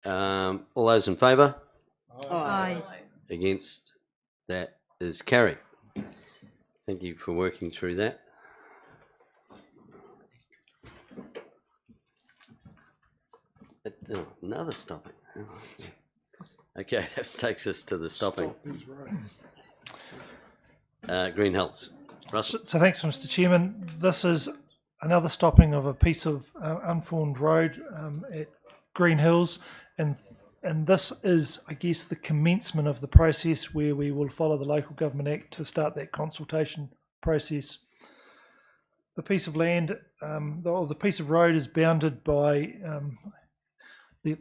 All those in favour? Aye. Against? That is carried. Thank you for working through that. Another stopping. Okay, that takes us to the stopping. Green Hills. Russell. So thanks, Mr. Chairman. This is another stopping of a piece of unformed road at Green Hills, and this is, I guess, the commencement of the process where we will follow the Local Government Act to start that consultation process. The piece of land, the piece of road is bounded by the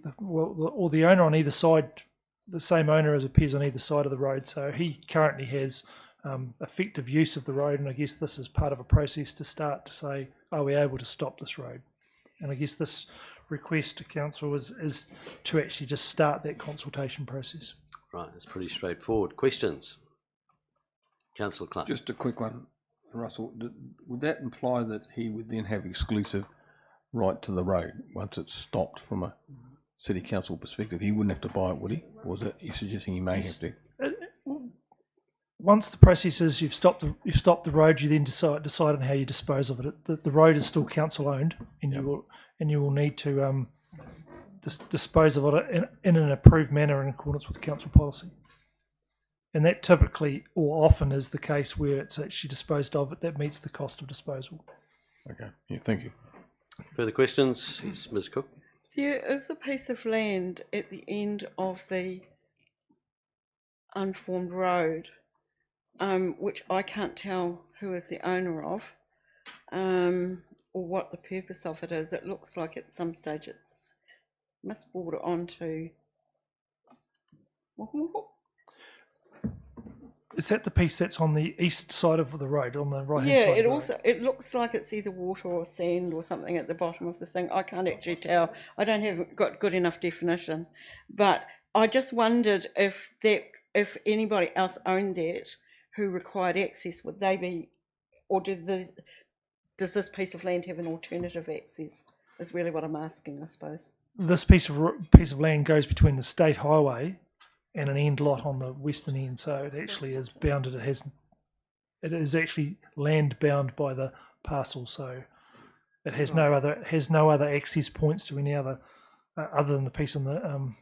owner on either side, the same owner as appears on either side of the road. So he currently has effective use of the road, and I guess this is part of a process to start to say, are we able to stop this road? And I guess this request to council is to actually just start that consultation process. Right, it's pretty straightforward. Questions? Councillor Clark. Just a quick one, Russell. Would that imply that he would then have exclusive right to the road once it's stopped from a city council perspective? He wouldn't have to buy it, would he? Or is that you suggesting he may have to? Once the process is you've stopped the road, you then decide on how you dispose of it. The road is still council owned, and you will need to dispose of it in an approved manner in accordance with council policy. And that typically or often is the case where it's actually disposed of that meets the cost of disposal. Okay, yeah, thank you. Further questions? Ms. Cook. There is a piece of land at the end of the unformed road, which I can't tell who is the owner of, or what the purpose of it is. It looks like at some stage it's must border onto. Is that the piece that's on the east side of the road, on the right hand side? Yeah, it looks like it's either water or sand or something at the bottom of the thing. I can't actually tell. I don't have got good enough definition, but I just wondered if anybody else owned that who required access, would they be, or does this piece of land have an alternative access? Is really what I'm asking, I suppose. This piece of land goes between the state highway and an end lot on the western end, so it actually is bounded. It is actually land bound by the parcel, so it has no other access points to any other than the piece on the.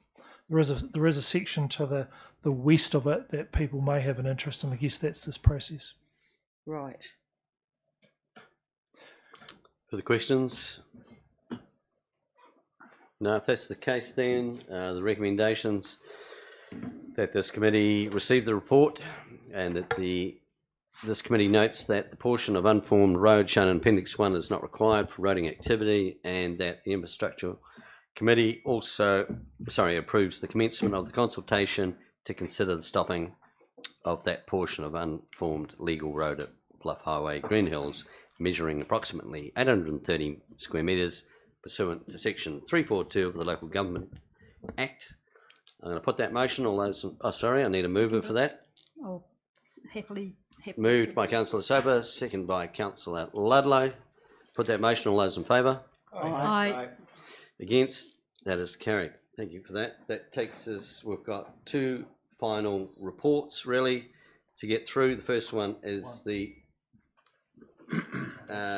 There is a section to the west of it that people may have an interest in. I guess that's this process. Right. Further questions? No, if that's the case, then the recommendations that this committee receive the report, and that this committee notes that the portion of unformed road shown in Appendix 1 is not required for roading activity, and that the Infrastructural Committee also approves the commencement of the consultation to consider the stopping of that portion of unformed legal road at Bluff Highway, Green Hills, measuring approximately 830 square metres pursuant to Section 342 of the Local Government Act. I'm going to put that motion. All those, I need a mover for that. Oh, happily. Moved by Councillor Soper, second by Councillor Ludlow. Put that motion. All those in favour? Aye. Against? That is carried. Thank you for that. That takes us, we've got two final reports really to get through. The first one is the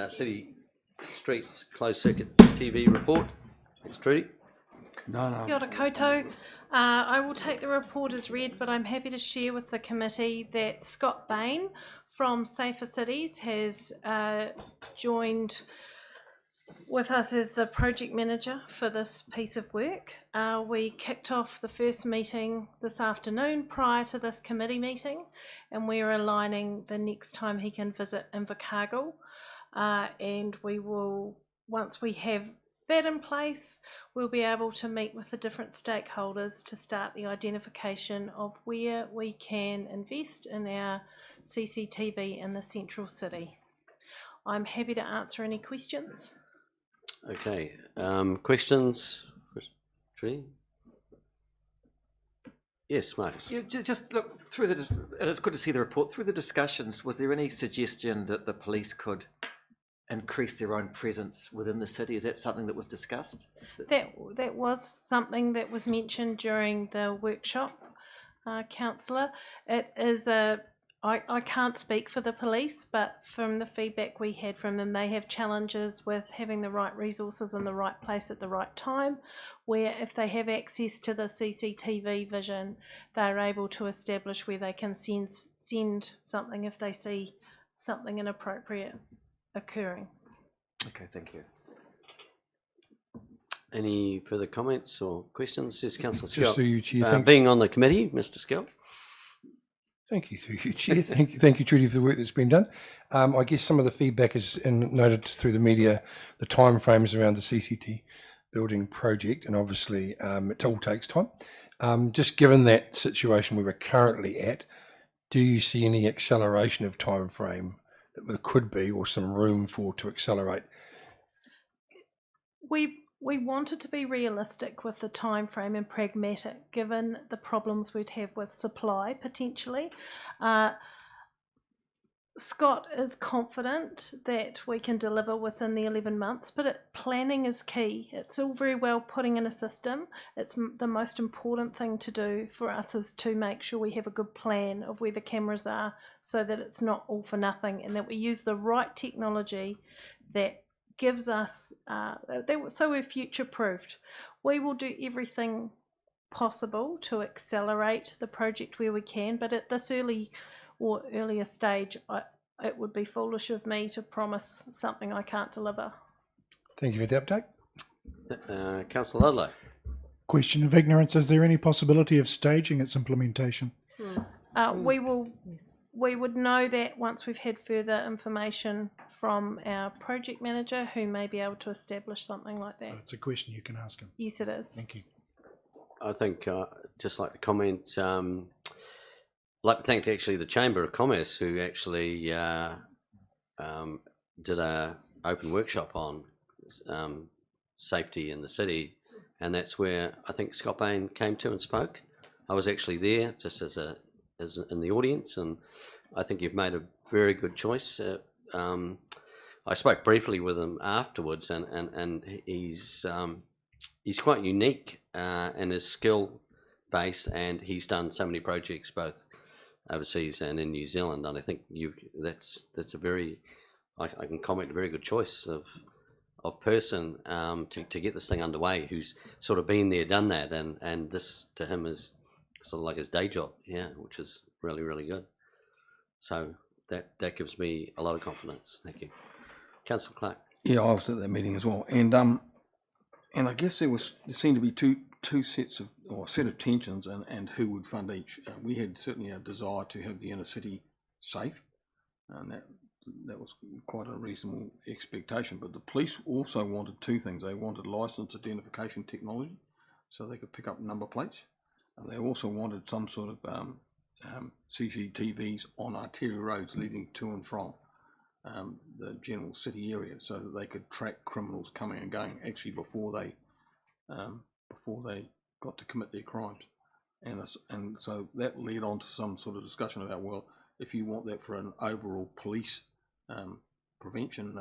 City Streets Closed Circuit TV report. Thanks, Trudy. No. Kia ora koutou. I will take the report as read, but I'm happy to share with the committee that Scott Bain from Safer Cities has joined with us as the project manager for this piece of work. We kicked off the first meeting this afternoon prior to this committee meeting, and we're aligning the next time he can visit Invercargill, and we will, once we have that in place, we'll be able to meet with the different stakeholders to start the identification of where we can invest in our CCTV in the central city. I'm happy to answer any questions. Okay, questions? Trudy? Yes, Marcus. Yeah, just look through and it's good to see the report. Through the discussions, was there any suggestion that the police could increase their own presence within the city? Is that something that was discussed? That was something that was mentioned during the workshop, councillor. It is I can't speak for the police, but from the feedback we had from them, they have challenges with having the right resources in the right place at the right time, where if they have access to the CCTV vision, they're able to establish where they can send something if they see something inappropriate occurring. Okay, thank you. Any further comments or questions? Yes, Councillor Scott. Just through you, Chair. Being on the committee, Mr. Scott. Thank you, through you, Chair. Thank you, Trudy, for the work that's been done. I guess some of the feedback is noted through the media, the timeframes around the CCT building project, and obviously it all takes time. Just given that situation we were currently at, do you see any acceleration of time frame that there could be, or some room to accelerate? We wanted to be realistic with the time frame and pragmatic, given the problems we'd have with supply potentially. Scott is confident that we can deliver within the 11 months, but planning is key. It's all very well putting in a system. It's the most important thing to do for us is to make sure we have a good plan of where the cameras are, so that it's not all for nothing, and that we use the right technology that gives us so we're future proofed. We will do everything possible to accelerate the project where we can, but at this earlier stage, it would be foolish of me to promise something I can't deliver. Thank you for the update. Councillor Ludlow. Question of ignorance, is there any possibility of staging its implementation? We would know that once we've had further information from our project manager, who may be able to establish something like that. It's a question you can ask him. Yes, it is. Thank you. I think just like to comment, like to thank actually the Chamber of Commerce, who actually did a open workshop on safety in the city, and that's where I think Scott Bain came to and spoke. I was actually there just as in the audience, and I think you've made a very good choice. I spoke briefly with him afterwards, and he's quite unique in his skill base, and he's done so many projects both overseas and in New Zealand. And I think that's a very, I can comment, a very good choice of person to get this thing underway, who's sort of been there, done that, and this to him is sort of like his day job, which is really, really good. So that gives me a lot of confidence. Thank you. Councillor Clark. Yeah, I was at that meeting as well, and I guess there seemed to be two sets of, or a set of tensions, and who would fund each. We had certainly a desire to have the inner city safe, and that was quite a reasonable expectation. But the police also wanted two things. They wanted license identification technology, so they could pick up number plates, and they also wanted some sort of CCTVs on arterial roads leading to and from the general city area, so that they could track criminals coming and going actually before they got to commit their crimes. And so that led on to some sort of discussion about, well, if you want that for an overall police prevention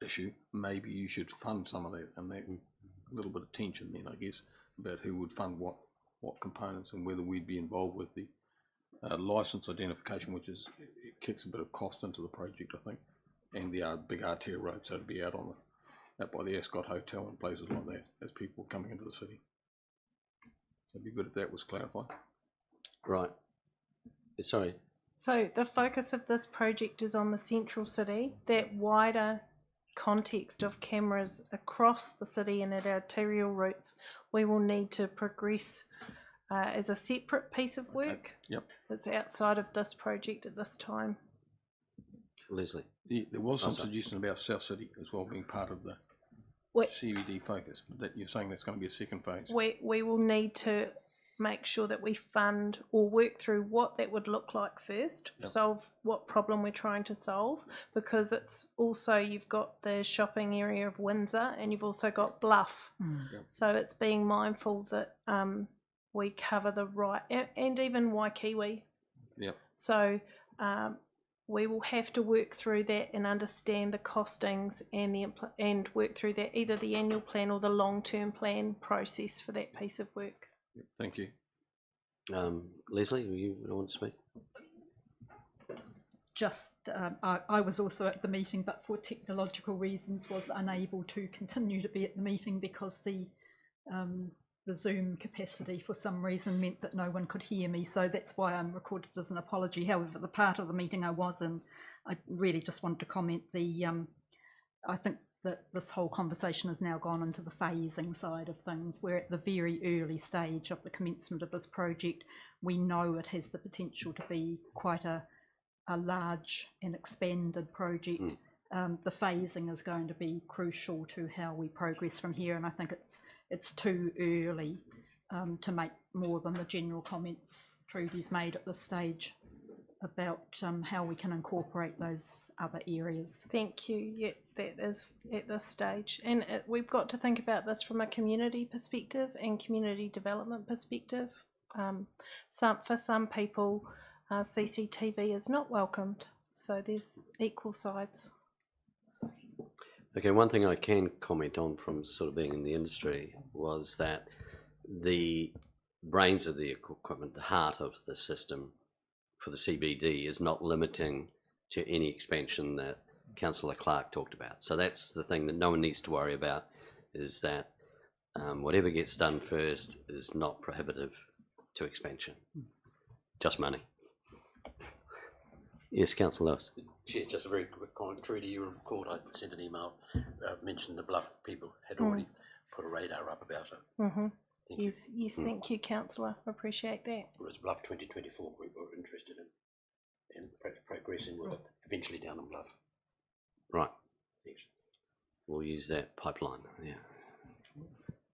issue, maybe you should fund some of that, and that a little bit of tension then, I guess, about who would fund what components, and whether we'd be involved with the license identification, which is, it kicks a bit of cost into the project, I think, and the big arterial road, so to be out by the Ascot Hotel and places like that as people are coming into the city. So it'd be good if that was clarified. Right. Sorry. So the focus of this project is on the central city. That wider context of cameras across the city and at arterial routes, we will need to progress as a separate piece of work. Yep. It's outside of this project at this time. Leslie. There was some suggestion about South City as well being part of the CBD focus, but that you're saying that's going to be a second phase. We will need to make sure that we fund or work through what that would look like first, solve what problem we're trying to solve, because it's also, you've got the shopping area of Windsor and you've also got Bluff. So it's being mindful that we cover the right, and even Waikiwi. So we will have to work through that and understand the costings and and work through that, either the annual plan or the long-term plan process for that piece of work. Thank you. Leslie, you want to speak? Just, I was also at the meeting, but for technological reasons was unable to continue to be at the meeting because the Zoom capacity for some reason meant that no one could hear me. So that's why I'm recorded as an apology. However, the part of the meeting I was in, I really just wanted to comment I think that this whole conversation has now gone into the phasing side of things. We're at the very early stage of the commencement of this project. We know it has the potential to be quite a large and expanded project. The phasing is going to be crucial to how we progress from here, and I think it's too early to make more than the general comments Trudy's made at this stage about how we can incorporate those other areas. Thank you. Yeah, that is at this stage, and we've got to think about this from a community perspective and community development perspective. For some people, CCTV is not welcomed, so there's equal sides. Okay, one thing I can comment on from sort of being in the industry was that the brains of the equipment, the heart of the system for the CBD is not limiting to any expansion that Councillor Clark talked about. So that's the thing that no one needs to worry about, is that whatever gets done first is not prohibitive to expansion, just money. Yes, Councillor Lewis. Chair, just a very quick comment. Trudy, you recalled I sent an email, mentioned the Bluff people had already put a radar up about it. Yes, thank you, Councillor. Appreciate that. Whereas Bluff 2024 group were interested in progressing with it, eventually down in Bluff. Right. Thanks. We'll use that pipeline. Yeah.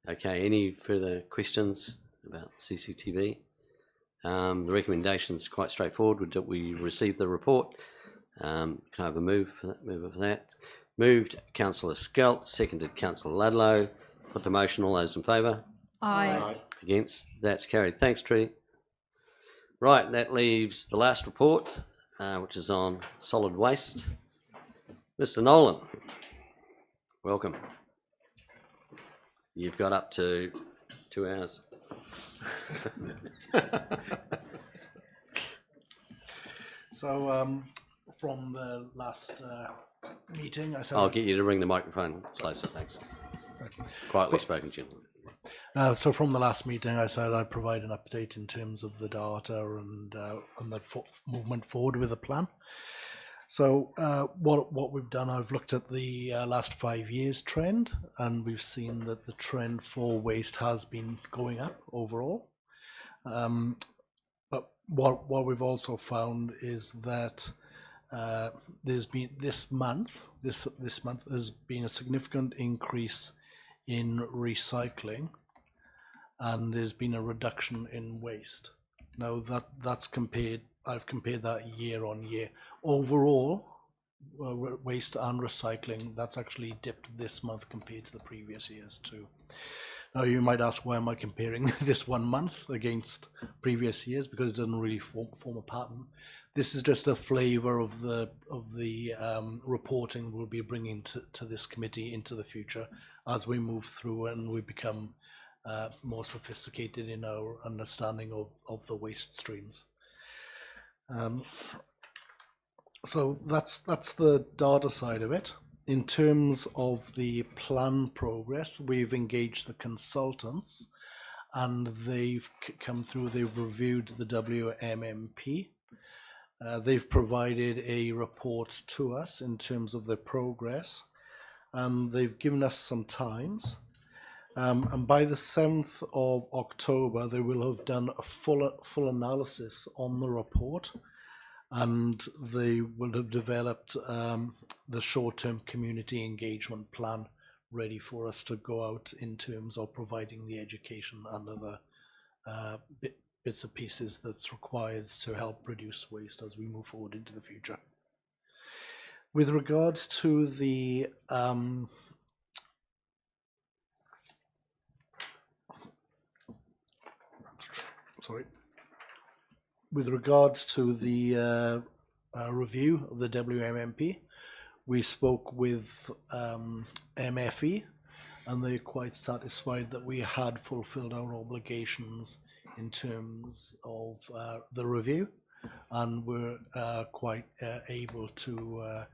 Okay, any further questions about CCTV? The recommendation is quite straightforward. We received the report. Can I have a move for that? Moved Councillor Skelt, seconded Councillor Ludlow. Put the motion. All those in favour? Aye. Against? That's carried. Thanks, Tree. Right, that leaves the last report, which is on solid waste. Mr. Nolan, welcome. You've got up to 2 hours. So from the last meeting, I said I'll get you to bring the microphone closer, thanks. Quietly spoken, gentlemen. So from the last meeting, I said I'd provide an update in terms of the data and the movement forward with the plan. So what we've done, I've looked at the last 5 years trend, and we've seen that the trend for waste has been going up overall. But what we've also found is that there's been this month there's been a significant increase in recycling, and there's been a reduction in waste. Now I've compared that year on year. Overall, waste and recycling, that's actually dipped this month compared to the previous years too. Now you might ask, why am I comparing this 1 month against previous years? Because it doesn't really form a pattern. This is just a flavour of the reporting we'll be bringing to this committee into the future as we move through and we become more sophisticated in our understanding of the waste streams. So that's the data side of it. In terms of the plan progress, we've engaged the consultants, and they've come through, they've reviewed the Wmmp. They've provided a report to us in terms of the progress, and they've given us some times. And by the 7th of October, they will have done a full analysis on the report, and they will have developed the short-term community engagement plan ready for us to go out in terms of providing the education and other bits and pieces that's required to help reduce waste as we move forward into the future. With regards to the with regards to the review of the WMMP. We spoke with MFE, and they're quite satisfied that we had fulfilled our obligations in terms of the review, and we're quite able to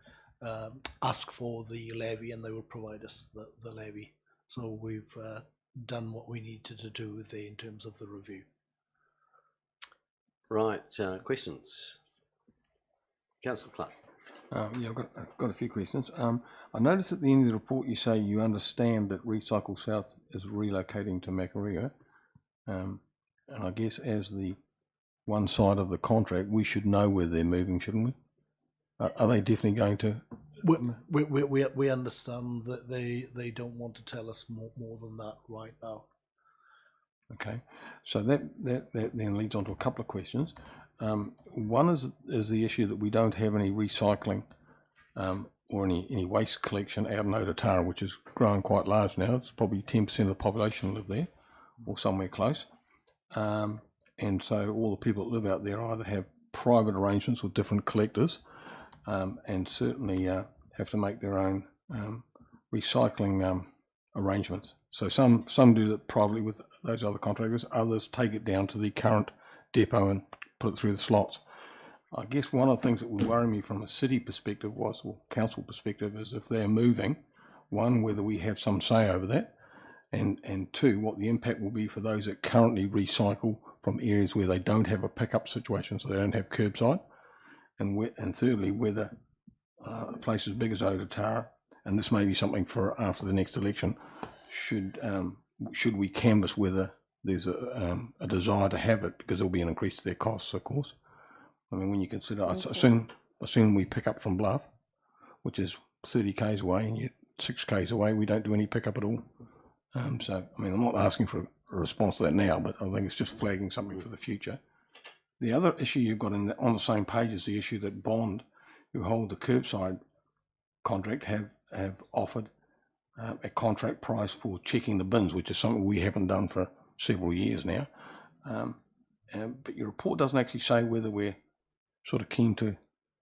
ask for the levy, and they will provide us the levy. So we've done what we needed to do there in terms of the review. Right, questions? Councillor Clark. Yeah, I've got a few questions. I noticed at the end of the report you say you understand that Recycle South is relocating to Makarega. And I guess as the one side of the contract, we should know where they're moving, shouldn't we? Are they definitely going to? We understand that they don't want to tell us more than that right now. Okay, so that then leads on to a couple of questions. One is the issue that we don't have any recycling or any waste collection out in Otara, which is growing quite large now. It's probably 10% of the population live there or somewhere close. And so all the people that live out there either have private arrangements with different collectors and certainly have to make their own recycling arrangements. So some do that privately with those other contractors, others take it down to the current depot and put it through the slots. I guess one of the things that would worry me from a city perspective or council perspective is if they're moving, one, whether we have some say over that, and two, what the impact will be for those that currently recycle from areas where they don't have a pickup situation, so they don't have curbside, and thirdly, whether a place as big as Otara, and this may be something for after the next election, should we canvass whether there's a desire to have it, because there'll be an increase to their costs, of course. I mean, when you consider, I assume we pick up from Bluff, which is 30 k's away, and yet 6 k's away we don't do any pickup at all. So, I mean, I'm not asking for a response to that now, but I think it's just flagging something for the future. The other issue you've got on the same page is the issue that Bond, who hold the curbside contract, have offered a contract price for checking the bins, which is something we haven't done for several years now. But your report doesn't actually say whether we're sort of keen to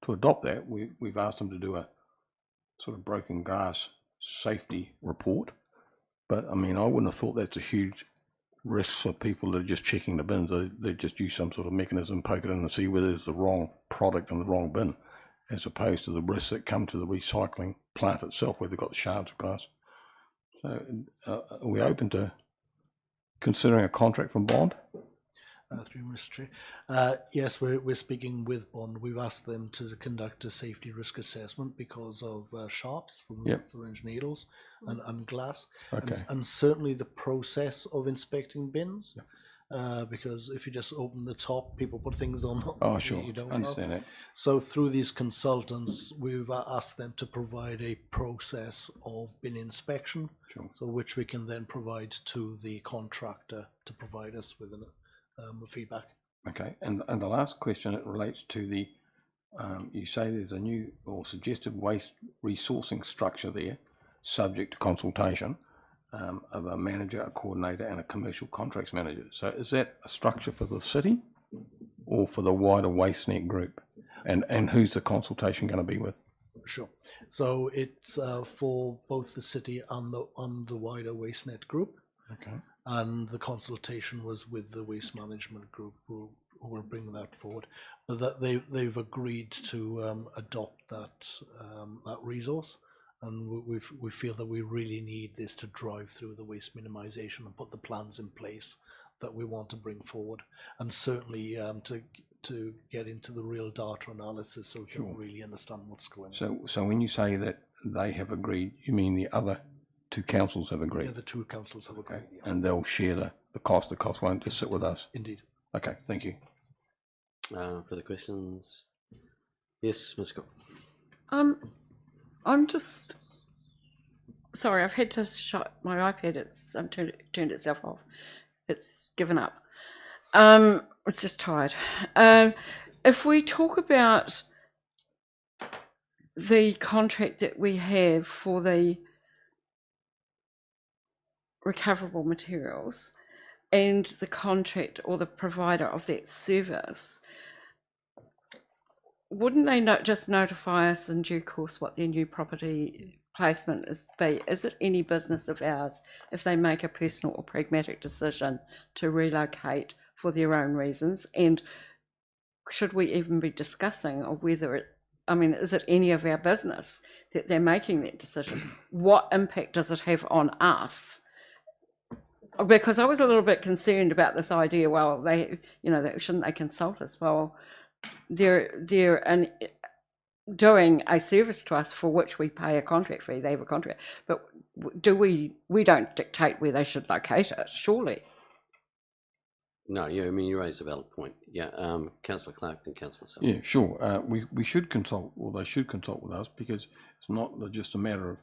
adopt that. We've asked them to do a sort of broken glass safety report. But I mean, I wouldn't have thought that's a huge risk for people that are just checking the bins. They just use some sort of mechanism, poke it in and see whether it's the wrong product in the wrong bin, as opposed to the risks that come to the recycling plant itself where they've got the shards of glass. So are we open to considering a contract from Bond? Through Ministry. Yes, we're speaking with Bond. We've asked them to conduct a safety risk assessment because of sharps from syringe needles and glass, and certainly the process of inspecting bins. Because if you just open the top, people put things on. Oh, sure. You don't understand that. So through these consultants, we've asked them to provide a process of bin inspection, so which we can then provide to the contractor to provide us with feedback. Okay, and the last question, it relates to the, you say there's a new or suggested waste resourcing structure there, subject to consultation of a manager, a coordinator, and a commercial contracts manager. So is that a structure for the city or for the wider WasteNet group? And who's the consultation going to be with? Sure. So it's for both the city and the wider WasteNet group. Okay. And the consultation was with the waste management group who will bring that forward. But that they've agreed to adopt that resource, and we feel that we really need this to drive through the waste minimisation and put the plans in place that we want to bring forward, and certainly to get into the real data analysis so we can really understand what's going on. So when you say that they have agreed, you mean the other two councils have agreed? Yeah, the two councils have agreed. Okay. And they'll share the cost. The cost won't just sit with us? Indeed. Okay, thank you. Further questions? Yes, Ms. Cook. I'm just sorry. I've had to shut my iPad. It's turned itself off. It's given up. It's just tired. If we talk about the contract that we have for the recoverable materials and the contract or the provider of that service, wouldn't they just notify us in due course what their new property placement is be? Is it any business of ours if they make a personal or pragmatic decision to relocate for their own reasons? And should we even be discussing of whether it, I mean, is it any of our business that they're making that decision? What impact does it have on us? Because I was a little bit concerned about this idea. Well, they, shouldn't they consult us? Well, they're doing a service to us for which we pay a contract fee. They have a contract, but we don't dictate where they should locate it, surely. No, yeah, I mean, you raise a valid point. Yeah, Councillor Clark and Councillor Sullivan. Yeah, sure. We should consult, or they should consult with us, because it's not just a matter of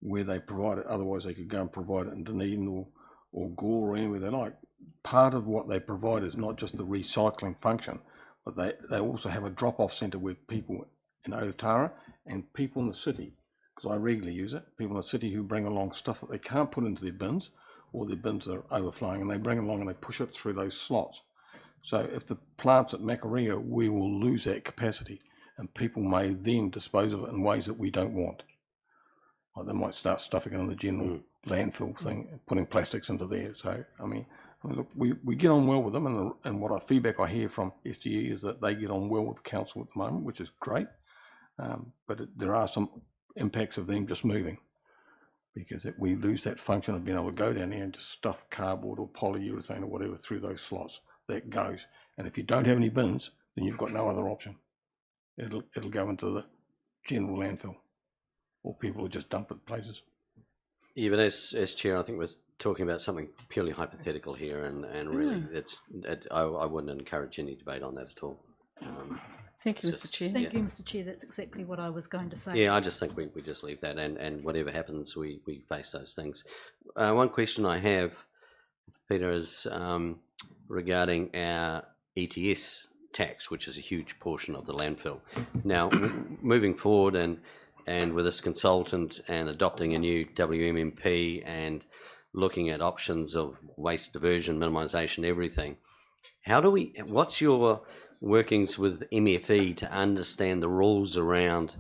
where they provide it. Otherwise, they could go and provide it in Dunedin or Gore or anywhere they like. Part of what they provide is not just the recycling function, but they also have a drop-off centre where people in Otara and people in the city, because I regularly use it, people in the city who bring along stuff that they can't put into their bins, or their bins are overflowing, and they bring it along and they push it through those slots. So if the plant's at Makaria, we will lose that capacity, and people may then dispose of it in ways that we don't want. Like they might start stuffing it in the general landfill thing, putting plastics into there. So, I mean, look, we get on well with them, and what feedback I hear from SDE is that they get on well with the council at the moment, which is great. But there are some impacts of them just moving, because we lose that function of being able to go down there and just stuff cardboard or polyurethane or whatever through those slots. That goes, and if you don't have any bins, then you've got no other option. It'll go into the general landfill, or people will just dump it places. Even as chair, I think we're talking about something purely hypothetical here, and really, I wouldn't encourage any debate on that at all. Thank you, Mr. Chair. Thank you, Mr. Chair. That's exactly what I was going to say. Yeah, I just think we just leave that, and whatever happens, we face those things. One question I have, Peter, is regarding our ETS tax, which is a huge portion of the landfill. Now, moving forward and with this consultant and adopting a new Wmmp and looking at options of waste diversion, minimisation, everything, what's your workings with MFE to understand the rules around,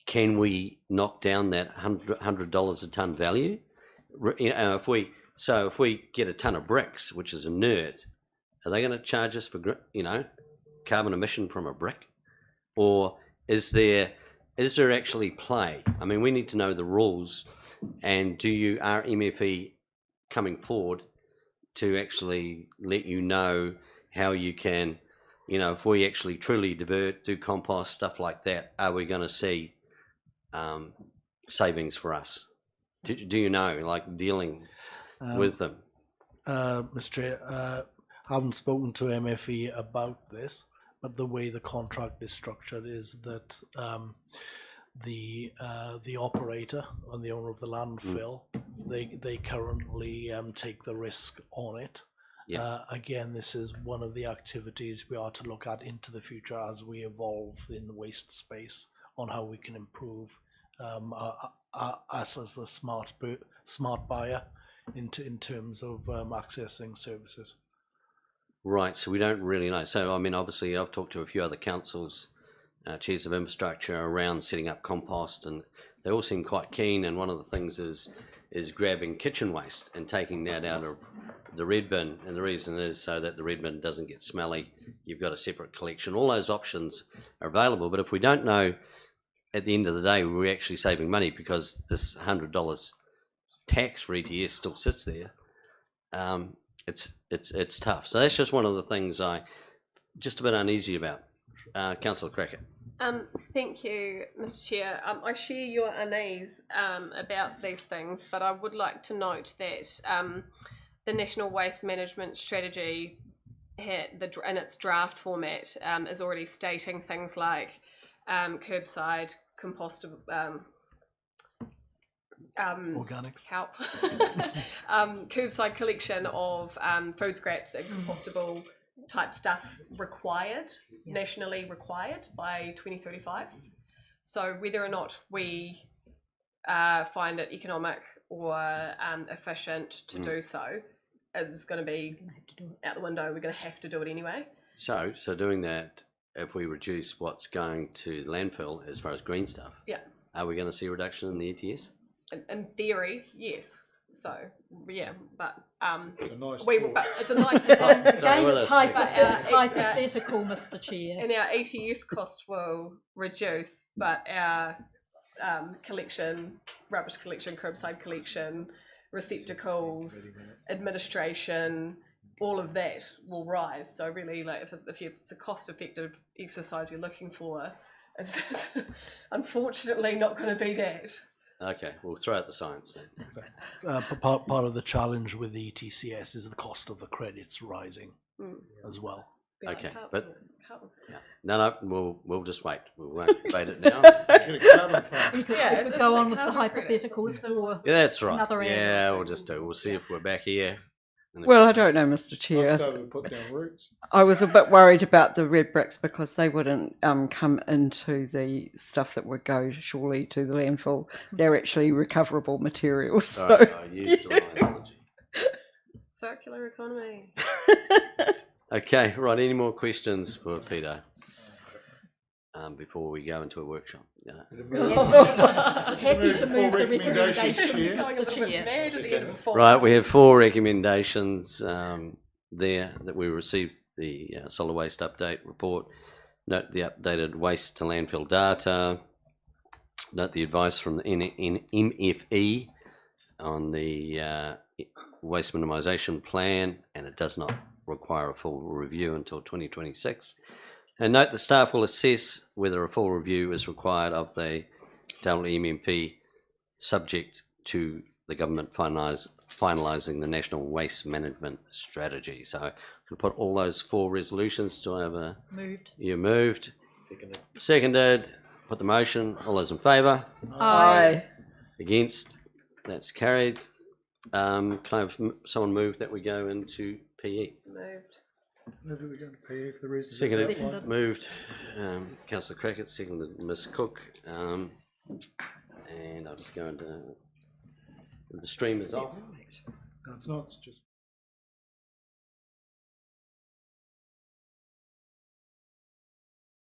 can we knock down that $100 a tonne value? If we get a tonne of bricks, which is inert, are they going to charge us for carbon emission from a brick, or is there actually play? I mean, we need to know the rules, and are MFE coming forward to actually let you know how you can, if we actually truly do compost, stuff like that, are we going to see savings for us? Do you know, like dealing with them? Mr. Chair, I haven't spoken to MFE about this, but the way the contract is structured is that the operator and the owner of the landfill, they currently take the risk on it. Yeah. Again, this is one of the activities we are to look at into the future as we evolve in the waste space, on how we can improve us as a smart buyer in terms of accessing services. Right, so we don't really know. So, I mean, obviously I've talked to a few other councils, chairs of infrastructure, around setting up compost, and they all seem quite keen, and one of the things is grabbing kitchen waste and taking that out of the red bin, and the reason is so that the red bin doesn't get smelly. You've got a separate collection. All those options are available, but if we don't know at the end of the day we're actually saving money because this $100 tax for ETS still sits there, it's tough. So that's just one of the things I just a bit uneasy about. Councillor Crackett. Thank you, Mr. Chair. I share your unease about these things, but I would like to note that the National Waste Management Strategy in its draft format is already stating things like curbside, compostable, organics, help, curbside collection of food scraps and compostable type stuff required, nationally required by 2035. So whether or not we find it economic or efficient to do so is going to be out the window. We're going to have to do it anyway. So doing that, if we reduce what's going to landfill as far as green stuff, Yeah. are we going to see a reduction in the ETS? In theory, yes. So yeah, but It's a nice we thought. but it's a nice Again, well, it's that's big. hypothetical, Mr. Chair. and our ETS cost will reduce, but our collection, rubbish collection, curbside collection, receptacles, administration, all of that will rise. So really, like if it's a cost-effective exercise you're looking for, it's unfortunately not going to be that. Okay, we'll throw out the science then. Part of the challenge with the ETCS is the cost of the credits rising as well. Okay, Carbon- but carbon. yeah. No, we'll just wait. We won't debate it now. We could, Yeah, we it's could go like on with the carbon credits. hypotheticals for Yeah, that's right. another Yeah, area. we'll just do. We'll see if we're back here. in the Well, I comments. don't know, Mr. Chair. Put down roots. I was a bit worried about the red bricks because they wouldn't come into the stuff that would go surely to the landfill. They're actually recoverable materials. So Sorry, I used the wrong analogy. Circular economy. Okay, right. Any more questions for Peter before we go into a workshop? Happy to move the recommendations, recommendations, Chair. Going a Mr. little bit Chair. mad at the end of the form. Right, we have 4 recommendations there that we received the solid waste update report. Note the updated waste to landfill data. Note the advice from the MFE on the waste minimisation plan, and it does not require a full review until 2026. And note the staff will assess whether a full review is required of the Wmmp, subject to the government finalising the National Waste Management Strategy. So I can put all those 4 resolutions. Do I have a... Moved. You moved. Seconded. Put the motion. All those in favour? aye. Against? That's carried. Can I have someone move that we go into PE? Moved. Maybe we're going to pay if the reasons. Seconded. Seconded. Moved. Councillor Crackett, seconded Ms Cook. And I'll just go into... The stream is off. No, it's not. It's just.